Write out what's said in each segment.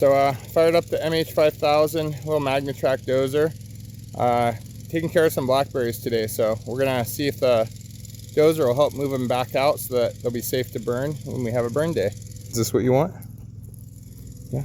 So fired up the MH5000 little Magnatrac dozer. Taking care of some blackberries today, so we're gonna see if the dozer will help move them back out so that they'll be safe to burn when we have a burn day. Is this what you want? Yeah.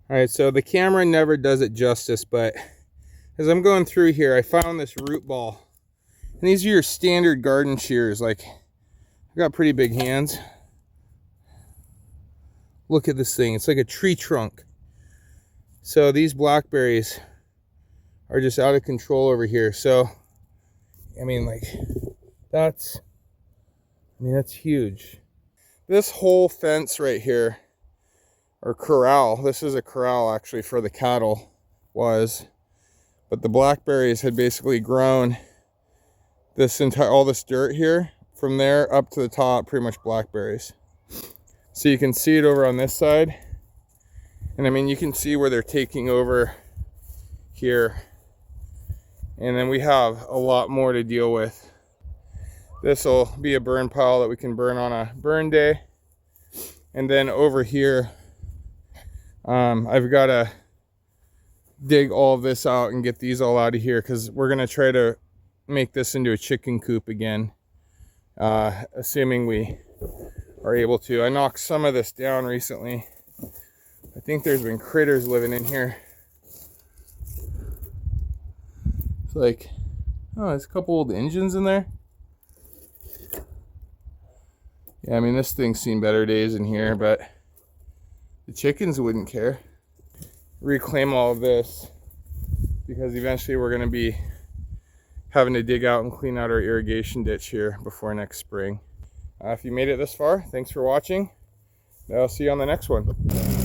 All right, so the camera never does it justice, but as I'm going through here, I found this root ball. And these are your standard garden shears. Like, I've got pretty big hands. Look at this thing. It's like a tree trunk. So these blackberries are just out of control over here. So, I mean, like, that's huge. This whole fence right here, or corral, this is a corral actually for the cattle, but the blackberries had basically grown this entire, all this dirt here, from there up to the top, pretty much blackberries. So you can see it over on this side, and I mean, you can see where they're taking over here, and then we have a lot more to deal with. This will be a burn pile that we can burn on a burn day. And then over here, I've got to dig all of this out and get these all out of here, because we're going to try to make this into a chicken coop again, assuming we are able to. I knocked some of this down recently. I think there's been critters living in here. It's like, oh, there's a couple old engines in there. Yeah, I mean, this thing's seen better days in here, but the chickens wouldn't care. Reclaim all of this, because eventually we're going to be having to dig out and clean out our irrigation ditch here before next spring. If you made it this far, thanks for watching. I'll see you on the next one.